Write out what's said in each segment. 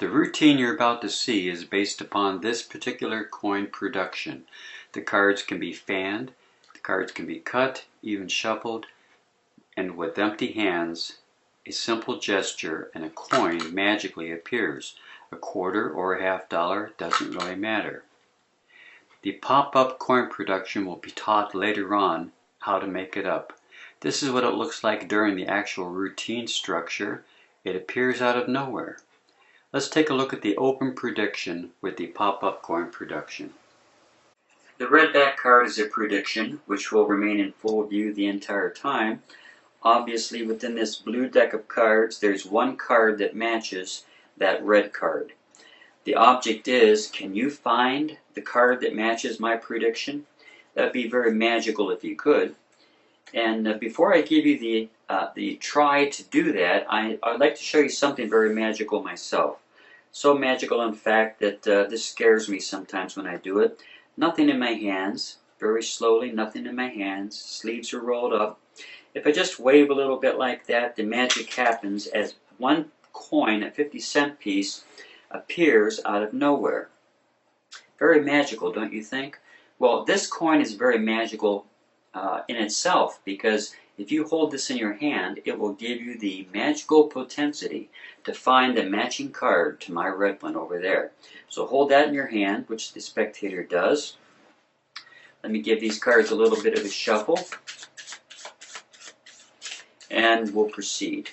The routine you're about to see is based upon this particular coin production. The cards can be fanned, the cards can be cut, even shuffled, and with empty hands, a simple gesture and a coin magically appears. A quarter or a $half doesn't really matter. The pop-up coin production will be taught later on how to make it up. This is what it looks like during the actual routine structure. It appears out of nowhere. Let's take a look at the open prediction with the pop-up coin production. The red back card is a prediction which will remain in full view the entire time. Obviously within this blue deck of cards there's one card that matches that red card. The object is, can you find the card that matches my prediction? That'd be very magical if you could. And before I give you the try to do that, I'd like to show you something very magical myself. So magical, in fact, that this scares me sometimes when I do it. Nothing in my hands, very slowly, nothing in my hands, sleeves are rolled up. If I just wave a little bit like that, the magic happens as one coin, a 50-cent piece, appears out of nowhere. Very magical, don't you think? Well, this coin is very magical in itself, because if you hold this in your hand, it will give you the magical potentiality to find the matching card to my red one over there. So hold that in your hand, which the spectator does. Let me give these cards a little bit of a shuffle, and we'll proceed.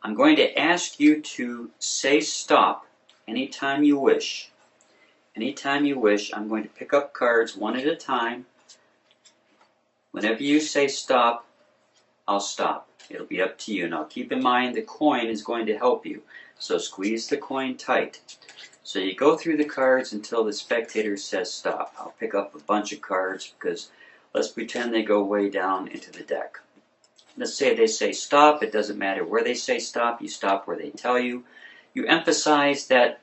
I'm going to ask you to say stop anytime you wish. Anytime you wish, I'm going to pick up cards one at a time. Whenever you say stop, I'll stop. It'll be up to you. Now keep in mind the coin is going to help you. So squeeze the coin tight. So you go through the cards until the spectator says stop. I'll pick up a bunch of cards because let's pretend they go way down into the deck. Let's say they say stop. It doesn't matter where they say stop. You stop where they tell you. You emphasize that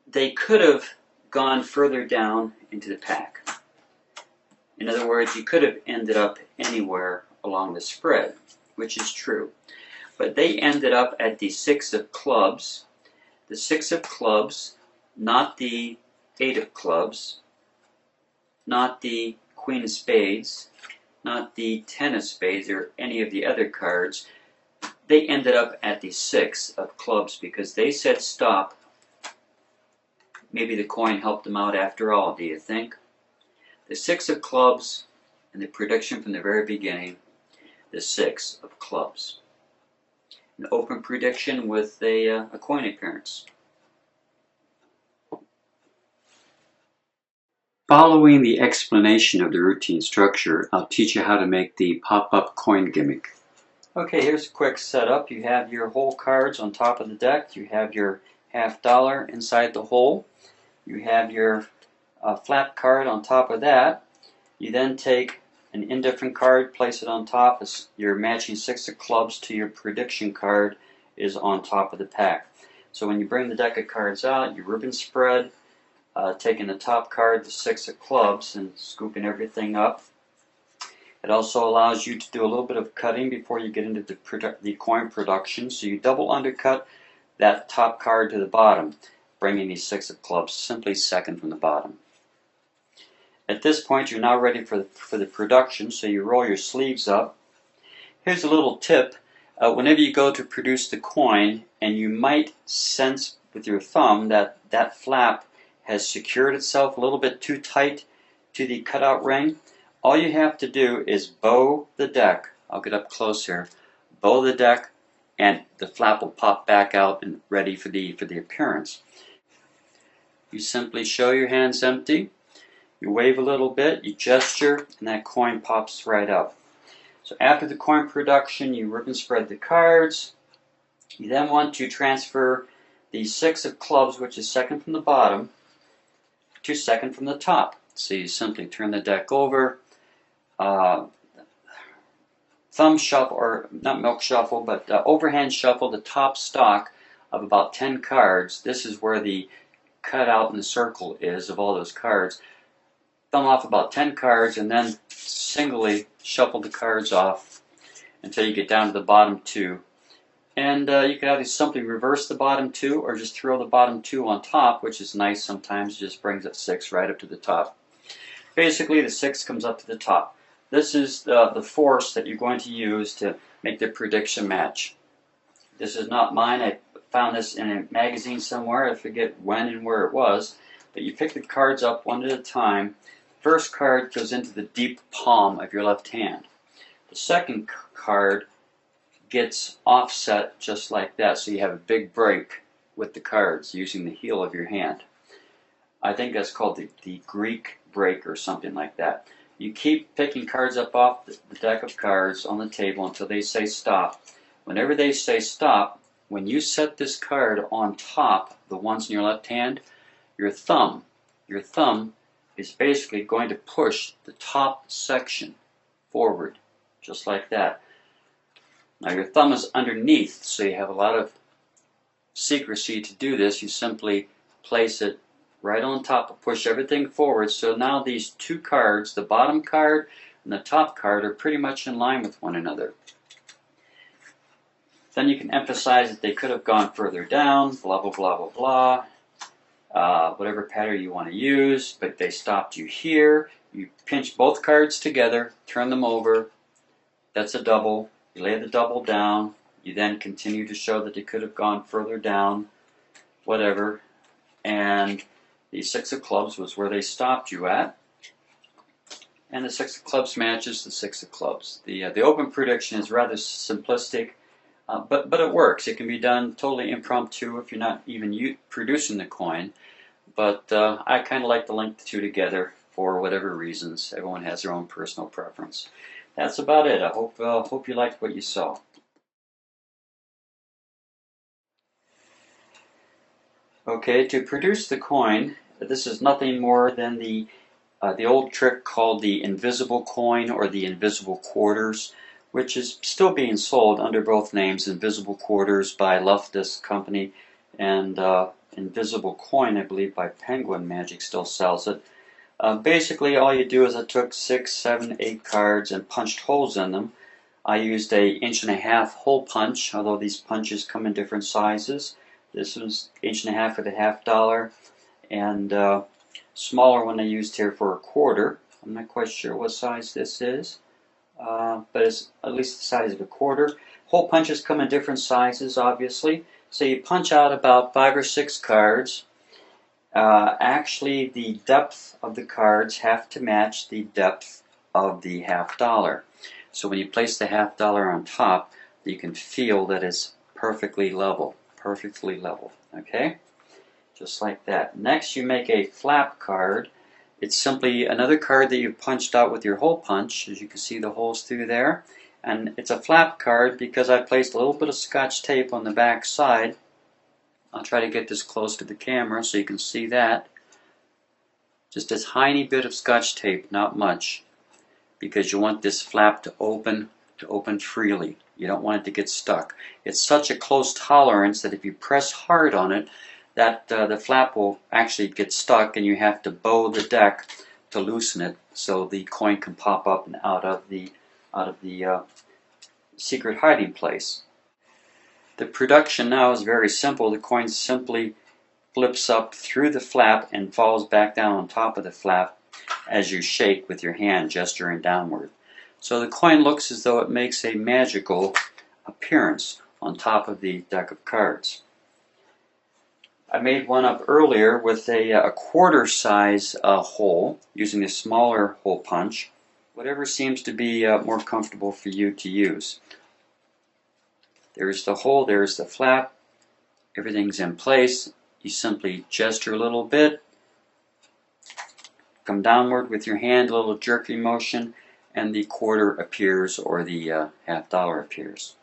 they could have gone further down into the pack. In other words, you could have ended up anywhere along the spread, which is true. But they ended up at the 6 of clubs. The 6 of clubs, not the 8 of clubs, not the Queen of spades, not the 10 of spades or any of the other cards. They ended up at the 6 of clubs because they said stop. Maybe the coin helped them out after all, do you think? The 6 of clubs, and the prediction from the very beginning, the 6 of clubs. An open prediction with a coin appearance. Following the explanation of the routine structure, I'll teach you how to make the pop-up coin gimmick. Okay, here's a quick setup. You have your whole cards on top of the deck. You have your $half inside the hole. You have your flap card on top of that. You then take an indifferent card, place it on top. Your matching 6 of clubs to your prediction card is on top of the pack. So when you bring the deck of cards out, you ribbon spread, taking the top card, the 6 of clubs, and scooping everything up. It also allows you to do a little bit of cutting before you get into the coin production. So you double undercut that top card to the bottom, bringing the 6 of clubs simply second from the bottom. At this point, you're now ready for the production, so you roll your sleeves up. Here's a little tip. Whenever you go to produce the coin, and you might sense with your thumb that that flap has secured itself a little bit too tight to the cutout ring, all you have to do is bow the deck. I'll get up close here. Bow the deck, and the flap will pop back out and ready for the appearance. You simply show your hands empty. You wave a little bit, you gesture, and that coin pops right up. So after the coin production, you ribbon spread the cards. You then want to transfer the 6 of clubs, which is second from the bottom, to second from the top. So you simply turn the deck over, thumb shuffle, or not milk shuffle, but overhand shuffle the top stock of about 10 cards. This is where the cutout in the circle is of all those cards. Thumb off about 10 cards and then singly shuffle the cards off until you get down to the bottom 2. And you can either simply reverse the bottom two or just throw the bottom two on top, which is nice sometimes. It just brings it 6 right up to the top. Basically, the 6 comes up to the top. This is the force that you're going to use to make the prediction match. This is not mine. I found this in a magazine somewhere. I forget when and where it was. But you pick the cards up one at a time. The first card goes into the deep palm of your left hand. The second card gets offset just like that, so you have a big break with the cards using the heel of your hand. I think that's called the Greek break or something like that. You keep picking cards up off the deck of cards on the table until they say stop. Whenever they say stop, when you set this card on top, the ones in your left hand, your thumb is basically going to push the top section forward, just like that. Now your thumb is underneath, so you have a lot of secrecy to do this. You simply place it right on top and push everything forward. So now these two cards, the bottom card and the top card, are pretty much in line with one another. Then you can emphasize that they could have gone further down, blah, blah, blah, blah, blah. Whatever pattern you want to use, but they stopped you here. You pinch both cards together, turn them over. That's a double. You lay the double down. You then continue to show that they could have gone further down, whatever. And the 6 of clubs was where they stopped you at. And the 6 of clubs matches the 6 of clubs. The open prediction is rather simplistic, but it works. It can be done totally impromptu if you're not even producing the coin. But I kind of like to link the two together for whatever reasons. Everyone has their own personal preference. That's about it. I hope you liked what you saw. Okay, to produce the coin, this is nothing more than the old trick called the invisible coin or the invisible quarters, which is still being sold under both names, Invisible Quarters by Loftus Company and Invisible Coin, I believe, by Penguin Magic still sells it. Basically, all you do is I took 6, 7, 8 cards and punched holes in them. I used a 1.5-inch hole punch, although these punches come in different sizes. This was 1.5 inches for the $1/2, and smaller one I used here for a quarter. I'm not quite sure what size this is, but it's at least the size of a quarter. Hole punches come in different sizes, obviously. So you punch out about 5 or 6 cards. Actually, the depth of the cards have to match the depth of the $1/2. So when you place the $1/2 on top, you can feel that it's perfectly level. Perfectly level. Okay? Just like that. Next, you make a flap card. It's simply another card that you've punched out with your hole punch. As you can see the holes through there. And it's a flap card because I placed a little bit of Scotch tape on the back side. I'll try to get this close to the camera so you can see that. Just a tiny bit of Scotch tape, not much, because you want this flap to open freely. You don't want it to get stuck. It's such a close tolerance that if you press hard on it, that the flap will actually get stuck, and you have to bow the deck to loosen it so the coin can pop up and out of the secret hiding place. The production now is very simple. The coin simply flips up through the flap and falls back down on top of the flap as you shake with your hand, gesturing downward. So the coin looks as though it makes a magical appearance on top of the deck of cards. I made one up earlier with a quarter size hole using a smaller hole punch. Whatever seems to be more comfortable for you to use. There's the hole, there's the flap, everything's in place. You simply gesture a little bit, come downward with your hand, a little jerky motion, and the quarter appears or the $1/2 appears.